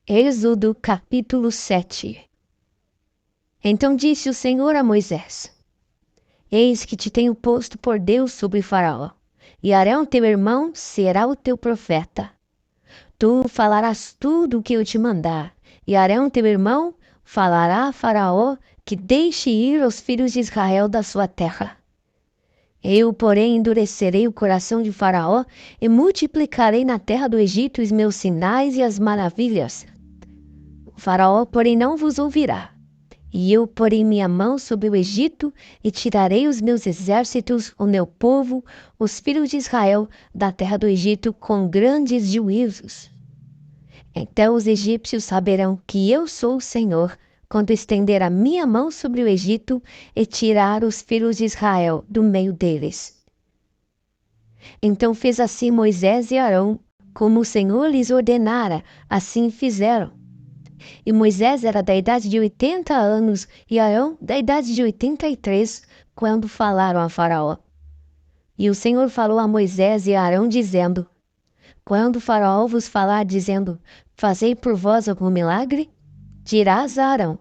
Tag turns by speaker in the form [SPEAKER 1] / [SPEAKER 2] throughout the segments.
[SPEAKER 1] Êxodo capítulo 7. Então disse o Senhor a Moisés: Eis que te tenho posto por Deus sobre Faraó, e Arão teu irmão será o teu profeta. Tu falarás tudo o que eu te mandar, e Arão teu irmão falará a Faraó que deixe ir os filhos de Israel da sua terra. Eu, porém, endurecerei o coração de Faraó e multiplicarei na terra do Egito os meus sinais e as maravilhas. O Faraó, porém, não vos ouvirá. E eu porei minha mão sobre o Egito e tirarei os meus exércitos, o meu povo, os filhos de Israel, da terra do Egito com grandes juízos. Então os egípcios saberão que eu sou o Senhor, quando estender a minha mão sobre o Egito e tirar os filhos de Israel do meio deles. Então fez assim Moisés e Arão, como o Senhor lhes ordenara, assim fizeram. E Moisés era da idade de 80 anos e Arão da idade de 83, quando falaram a Faraó. E o Senhor falou a Moisés e a Arão, dizendo: Quando Faraó vos falar, dizendo: Fazei por vós algum milagre, dirás a Arão: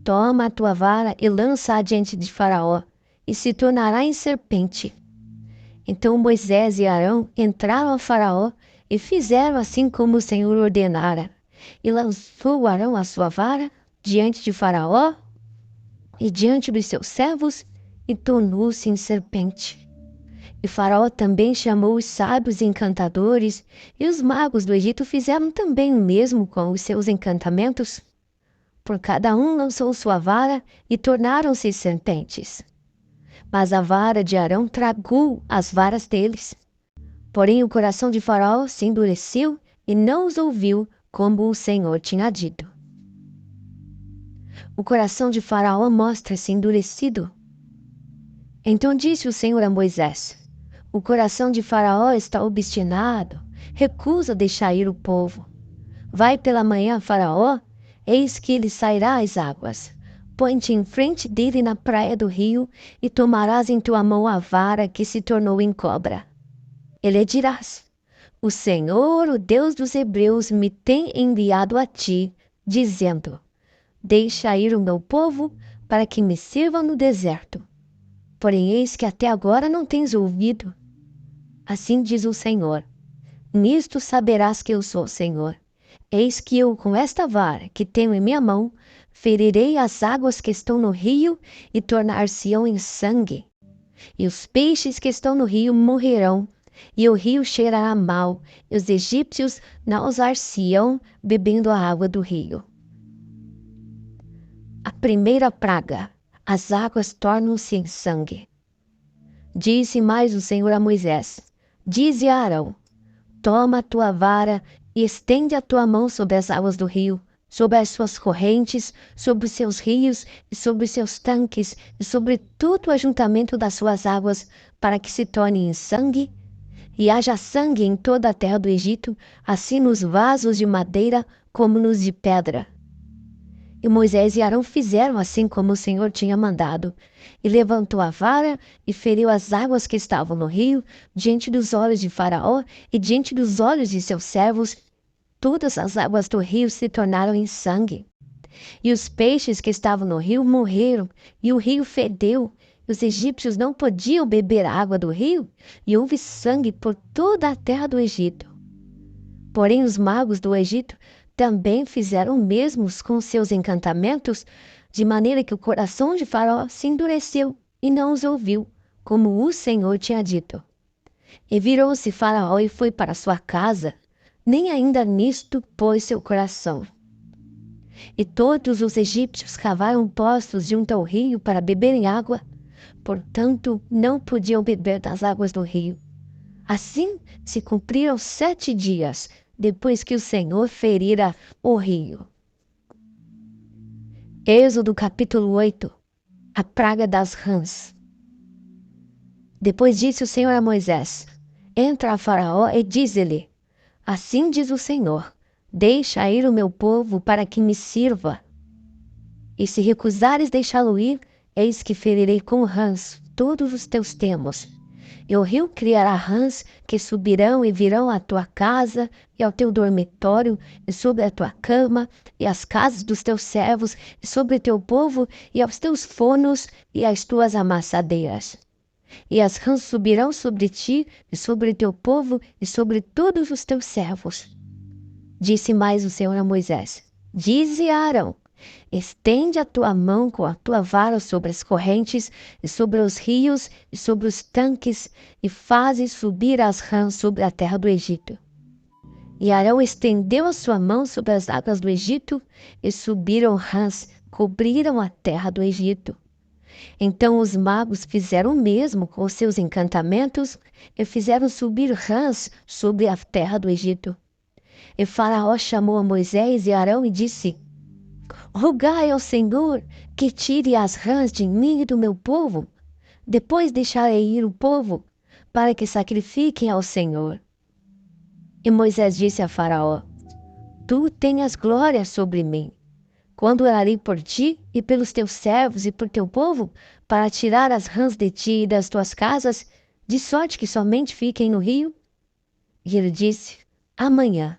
[SPEAKER 1] Toma a tua vara e lança-a diante de Faraó, e se tornará em serpente. Então Moisés e Arão entraram a Faraó e fizeram assim como o Senhor ordenara. E lançou Arão a sua vara diante de Faraó e diante dos seus servos, e tornou-se em serpente. E Faraó também chamou os sábios e encantadores, e os magos do Egito fizeram também o mesmo com os seus encantamentos. Por cada um lançou sua vara, e tornaram-se serpentes. Mas a vara de Arão tragou as varas deles. Porém o coração de Faraó se endureceu, e não os ouviu, como o Senhor tinha dito. O coração de Faraó mostra-se endurecido. Então disse o Senhor a Moisés: O coração de Faraó está obstinado, recusa deixar ir o povo. Vai pela manhã a Faraó, eis que ele sairá às águas. Põe-te em frente dele na praia do rio, e tomarás em tua mão a vara que se tornou em cobra. E lhe dirás: O Senhor, o Deus dos Hebreus, me tem enviado a ti, dizendo: Deixa ir o meu povo, para que me sirvam no deserto. Porém, eis que até agora não tens ouvido. Assim diz o Senhor: Nisto saberás que eu sou o Senhor. Eis que eu, com esta vara que tenho em minha mão, ferirei as águas que estão no rio e tornar-se-ão em sangue. E os peixes que estão no rio morrerão, e o rio cheirará mal, e os egípcios nausar-se-ão bebendo a água do rio. A primeira praga: as águas tornam-se em sangue. Disse mais o Senhor a Moisés: Dize a Arão: Toma a tua vara e estende a tua mão sobre as águas do rio, sobre as suas correntes, sobre os seus rios e sobre os seus tanques, e sobre todo o ajuntamento das suas águas, para que se torne em sangue, e haja sangue em toda a terra do Egito, assim nos vasos de madeira como nos de pedra. E Moisés e Arão fizeram assim como o Senhor tinha mandado, e levantou a vara e feriu as águas que estavam no rio, diante dos olhos de Faraó e diante dos olhos de seus servos. Todas as águas do rio se tornaram em sangue. E os peixes que estavam no rio morreram, e o rio fedeu. Os egípcios não podiam beber a água do rio, e houve sangue por toda a terra do Egito. Porém os magos do Egito também fizeram o mesmo com seus encantamentos, de maneira que o coração de Faraó se endureceu e não os ouviu, como o Senhor tinha dito. E virou-se Faraó e foi para sua casa, nem ainda nisto pôs seu coração. E todos os egípcios cavaram poços junto ao rio para beberem água, portanto não podiam beber das águas do rio. Assim se cumpriram 7 dias, depois que o Senhor ferira o rio. Êxodo capítulo 8. A praga das rãs. Depois disse o Senhor a Moisés: Entra a Faraó e dize-lhe: Assim diz o Senhor: Deixa ir o meu povo para que me sirva. E se recusares deixá-lo ir, eis que ferirei com rãs todos os teus termos. E o rio criará rãs que subirão e virão à tua casa e ao teu dormitório, e sobre a tua cama, e às casas dos teus servos, e sobre o teu povo, e aos teus fornos, e às tuas amassadeiras. E as rãs subirão sobre ti, e sobre o teu povo, e sobre todos os teus servos. Disse mais o Senhor a Moisés: Dize a Arão: estende a tua mão com a tua vara sobre as correntes, e sobre os rios, e sobre os tanques, e faze subir as rãs sobre a terra do Egito. E Arão estendeu a sua mão sobre as águas do Egito, e subiram rãs, cobriram a terra do Egito. Então os magos fizeram o mesmo com os seus encantamentos, e fizeram subir rãs sobre a terra do Egito. E Faraó chamou a Moisés e Arão e disse: Rogai ao Senhor que tire as rãs de mim e do meu povo. Depois deixarei ir o povo, para que sacrifiquem ao Senhor. E Moisés disse a Faraó: Tu tenhas glória sobre mim, quando orarei por ti e pelos teus servos e por teu povo, para tirar as rãs de ti e das tuas casas, de sorte que somente fiquem no rio? E ele disse: Amanhã.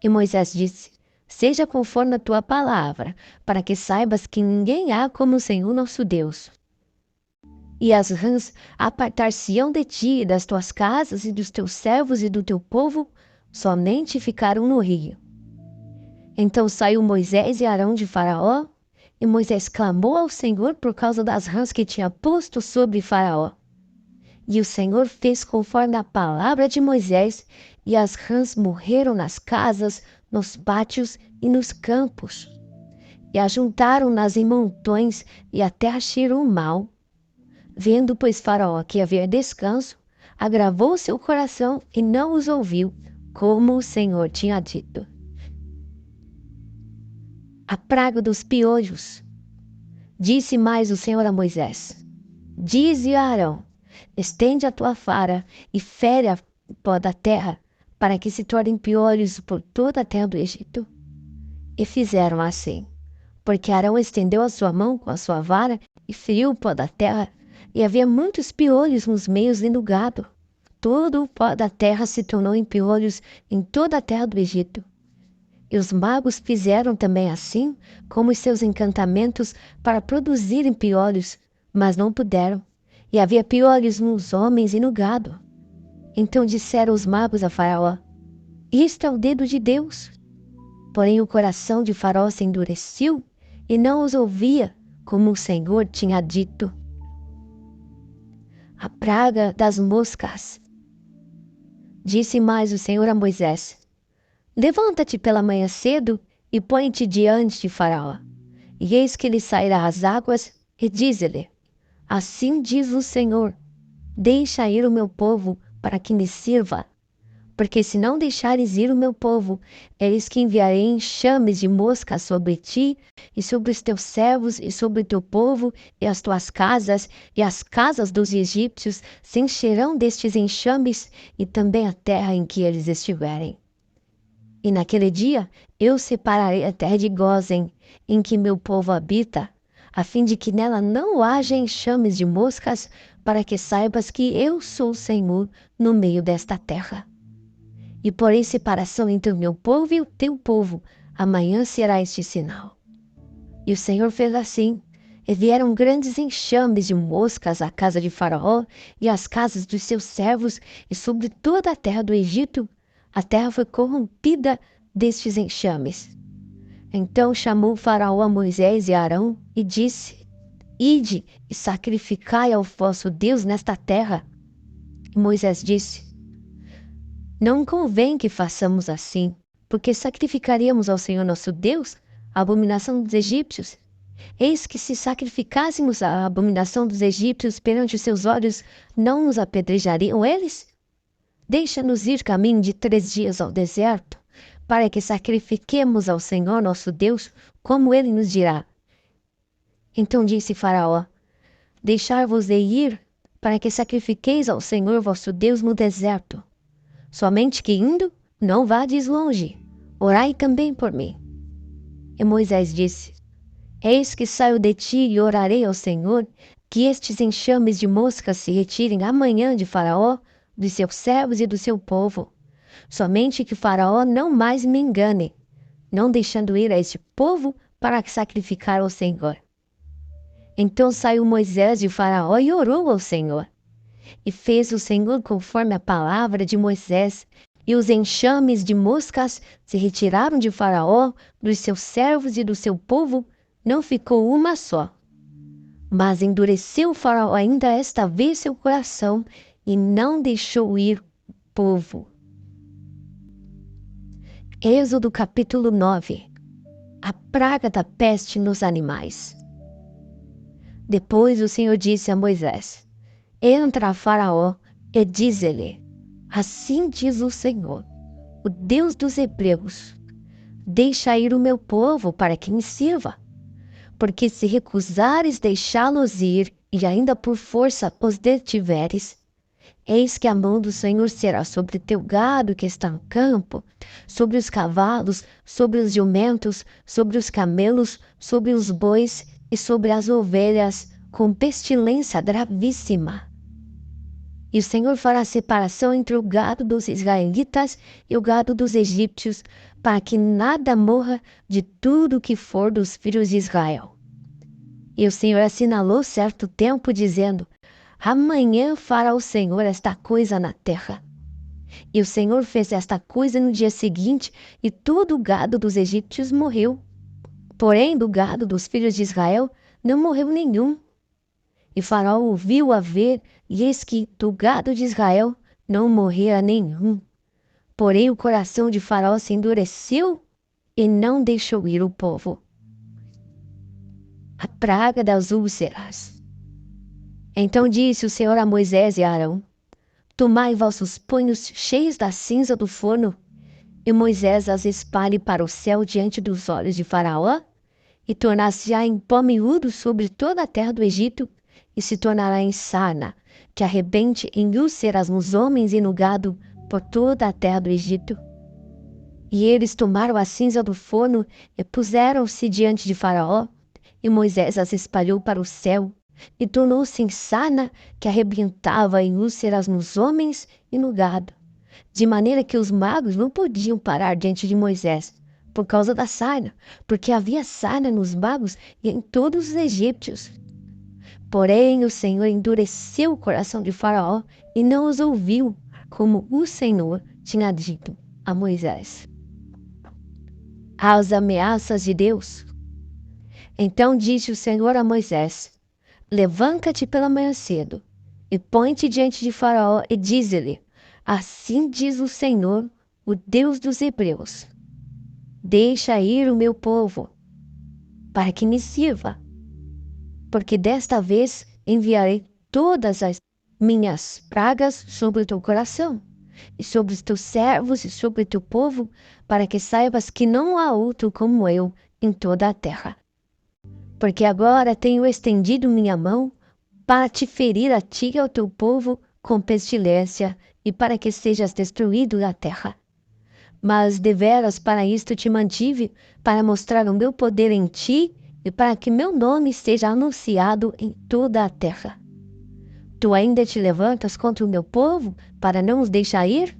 [SPEAKER 1] E Moisés disse: Seja conforme a tua palavra, para que saibas que ninguém há como o Senhor nosso Deus. E as rãs apartar-se-ão de ti e das tuas casas e dos teus servos e do teu povo, somente ficaram no rio. Então saiu Moisés e Arão de Faraó, e Moisés clamou ao Senhor por causa das rãs que tinha posto sobre Faraó. E o Senhor fez conforme a palavra de Moisés, e as rãs morreram nas casas, nos pátios e nos campos. E ajuntaram-nas em montões, e a terra cheirou mal. Vendo, pois, Faraó que havia descanso, agravou seu coração e não os ouviu, como o Senhor tinha dito. A praga dos piolhos. Disse mais o Senhor a Moisés: Dize a Arão: estende a tua vara e fere a pó da terra, para que se tornem piolhos por toda a terra do Egito. E fizeram assim, porque Arão estendeu a sua mão com a sua vara e feriu o pó da terra, e havia muitos piolhos nos meios e no gado. Todo o pó da terra se tornou em piolhos em toda a terra do Egito. E os magos fizeram também assim, como os seus encantamentos, para produzirem piolhos, mas não puderam. E havia piolhos nos homens e no gado. Então disseram os magos a Faraó: Isto é o dedo de Deus. Porém o coração de Faraó se endureceu e não os ouvia, como o Senhor tinha dito. A praga das moscas. Disse mais o Senhor a Moisés: Levanta-te pela manhã cedo e põe-te diante de Faraó. E eis que ele sairá às águas, e diz-lhe: Assim diz o Senhor: Deixa ir o meu povo, para que me sirva. Porque se não deixares ir o meu povo, eis que enviarei enxames de moscas sobre ti, e sobre os teus servos, e sobre o teu povo, e as tuas casas, e as casas dos egípcios se encherão destes enxames, e também a terra em que eles estiverem. E naquele dia eu separarei a terra de Gósen, em que meu povo habita, a fim de que nela não haja enxames de moscas, para que saibas que eu sou o Senhor no meio desta terra. E porei separação entre o meu povo e o teu povo. Amanhã será este sinal. E o Senhor fez assim. E vieram grandes enxames de moscas à casa de Faraó e às casas dos seus servos, e sobre toda a terra do Egito. A terra foi corrompida destes enxames. Então chamou Faraó a Moisés e a Arão e disse: Ide e sacrificai ao vosso Deus nesta terra. E Moisés disse: Não convém que façamos assim, porque sacrificaríamos ao Senhor nosso Deus a abominação dos egípcios. Eis que se sacrificássemos a abominação dos egípcios perante os seus olhos, não nos apedrejariam eles? Deixa-nos ir caminho de 3 dias ao deserto, para que sacrifiquemos ao Senhor nosso Deus, como ele nos dirá. Então disse Faraó: Deixar-vos-ei ir, para que sacrifiqueis ao Senhor vosso Deus no deserto. Somente que indo, não vades longe. Orai também por mim. E Moisés disse: Eis que saio de ti e orarei ao Senhor, que estes enxames de moscas se retirem amanhã de Faraó, dos seus servos e do seu povo. Somente que Faraó não mais me engane, não deixando ir a este povo para sacrificar ao Senhor. Então saiu Moisés de Faraó e orou ao Senhor. E fez o Senhor conforme a palavra de Moisés, e os enxames de moscas se retiraram de Faraó, dos seus servos e do seu povo, não ficou uma só. Mas endureceu o Faraó ainda esta vez seu coração, e não deixou ir o povo. Êxodo capítulo 9. A praga da peste nos animais. Depois o Senhor disse a Moisés: Entra a Faraó e diz-lhe: Assim diz o Senhor, o Deus dos Hebreus: Deixa ir o meu povo para que me sirva. Porque se recusares deixá-los ir, e ainda por força os detiveres, eis que a mão do Senhor será sobre teu gado que está no campo, sobre os cavalos, sobre os jumentos, sobre os camelos, sobre os bois e sobre as ovelhas, com pestilência gravíssima. E o Senhor fará separação entre o gado dos israelitas e o gado dos egípcios, para que nada morra de tudo que for dos filhos de Israel. E o Senhor assinalou certo tempo, dizendo: Amanhã fará o Senhor esta coisa na terra. E o Senhor fez esta coisa no dia seguinte, e todo o gado dos egípcios morreu. Porém, do gado dos filhos de Israel não morreu nenhum. E Faraó ouviu a ver, e eis que do gado de Israel não morrera nenhum. Porém, o coração de Faraó se endureceu e não deixou ir o povo. A praga das úlceras. Então disse o Senhor a Moisés e a Arão: Tomai vossos punhos cheios da cinza do forno, e Moisés as espalhe para o céu diante dos olhos de Faraó, e tornar-se-á em pó miúdo sobre toda a terra do Egito, e se tornará em sarna, que arrebente em úlceras nos homens e no gado por toda a terra do Egito. E eles tomaram a cinza do forno e puseram-se diante de Faraó, e Moisés as espalhou para o céu, e tornou-se em sarna que arrebentava em úlceras nos homens e no gado, de maneira que os magos não podiam parar diante de Moisés, por causa da sarna, porque havia sarna nos magos e em todos os egípcios. Porém, o Senhor endureceu o coração de Faraó e não os ouviu, como o Senhor tinha dito a Moisés. As ameaças de Deus. Então disse o Senhor a Moisés: Levanta-te pela manhã cedo, e põe-te diante de Faraó, e dize-lhe: Assim diz o Senhor, o Deus dos Hebreus: Deixa ir o meu povo, para que me sirva. Porque desta vez enviarei todas as minhas pragas sobre o teu coração, e sobre os teus servos, e sobre o teu povo, para que saibas que não há outro como eu em toda a terra. Porque agora tenho estendido minha mão para te ferir a ti e ao teu povo com pestilência, e para que sejas destruído da terra. Mas deveras para isto te mantive, para mostrar o meu poder em ti, e para que meu nome seja anunciado em toda a terra. Tu ainda te levantas contra o meu povo, para não os deixar ir?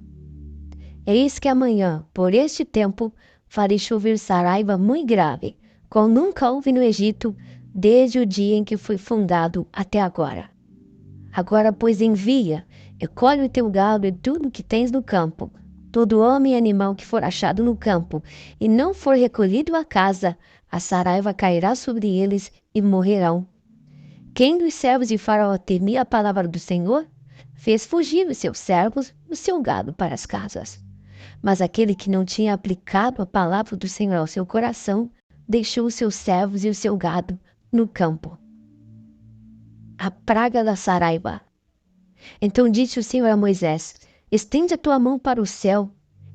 [SPEAKER 1] Eis que amanhã, por este tempo, farei chover saraiva muito grave, como nunca houve no Egito, desde o dia em que foi fundado até agora. Agora, pois, envia, e colhe o teu gado e tudo que tens no campo, todo homem e animal que for achado no campo, e não for recolhido à casa, a saraiva cairá sobre eles e morrerão. Quem dos servos de Faraó temia a palavra do Senhor, fez fugir os seus servos e o seu gado para as casas. Mas aquele que não tinha aplicado a palavra do Senhor ao seu coração, deixou os seus servos e o seu gado no campo. A praga da saraiva. Então disse o Senhor a Moisés: Estende a tua mão para o céu,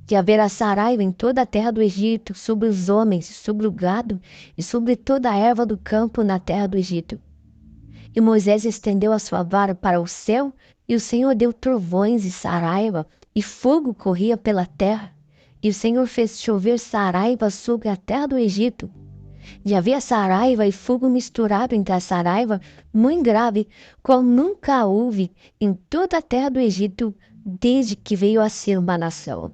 [SPEAKER 1] que haverá saraiva em toda a terra do Egito, sobre os homens, sobre o gado, e sobre toda a erva do campo na terra do Egito. E Moisés estendeu a sua vara para o céu, e o Senhor deu trovões e saraiva, e fogo corria pela terra. E o Senhor fez chover saraiva sobre a terra do Egito. E havia saraiva e fogo misturado entre a saraiva, muito grave, qual nunca houve em toda a terra do Egito, desde que veio a ser uma nação.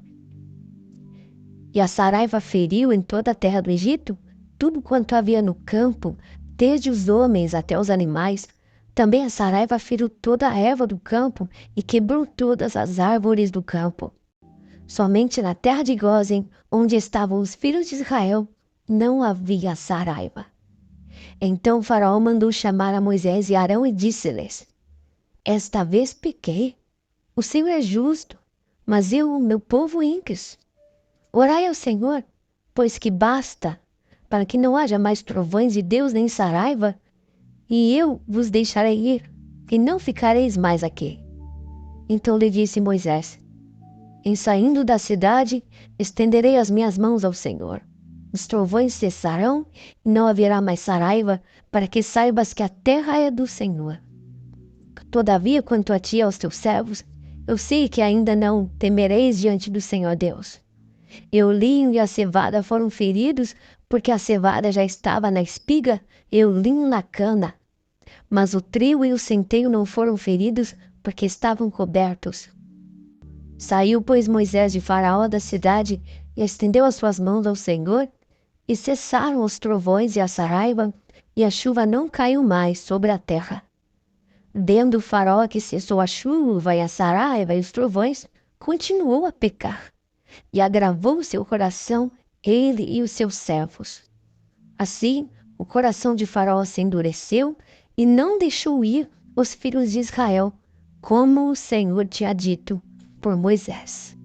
[SPEAKER 1] E a saraiva feriu em toda a terra do Egito tudo quanto havia no campo, desde os homens até os animais. Também a saraiva feriu toda a erva do campo e quebrou todas as árvores do campo. Somente na terra de Gósen, onde estavam os filhos de Israel, não havia saraiva. Então Faraó mandou chamar a Moisés e Arão e disse-lhes: Esta vez pequei. O Senhor é justo, mas eu, o meu povo, ímpios. Orai ao Senhor, pois que basta, para que não haja mais trovões de Deus nem saraiva, e eu vos deixarei ir, e não ficareis mais aqui. Então lhe disse Moisés: Em saindo da cidade, estenderei as minhas mãos ao Senhor. Os trovões cessarão, e não haverá mais saraiva, para que saibas que a terra é do Senhor. Todavia, quanto a ti e aos teus servos, eu sei que ainda não temereis diante do Senhor Deus. E o linho e a cevada foram feridos, porque a cevada já estava na espiga e o linho na cana. Mas o trigo e o centeio não foram feridos, porque estavam cobertos. Saiu, pois, Moisés de Faraó da cidade e estendeu as suas mãos ao Senhor, e cessaram os trovões e a saraiva, e a chuva não caiu mais sobre a terra. Vendo o Faraó que cessou a chuva e a saraiva e os trovões, continuou a pecar, e agravou seu coração, ele e os seus servos. Assim, o coração de Faraó se endureceu, e não deixou ir os filhos de Israel, como o Senhor tinha dito por Moisés.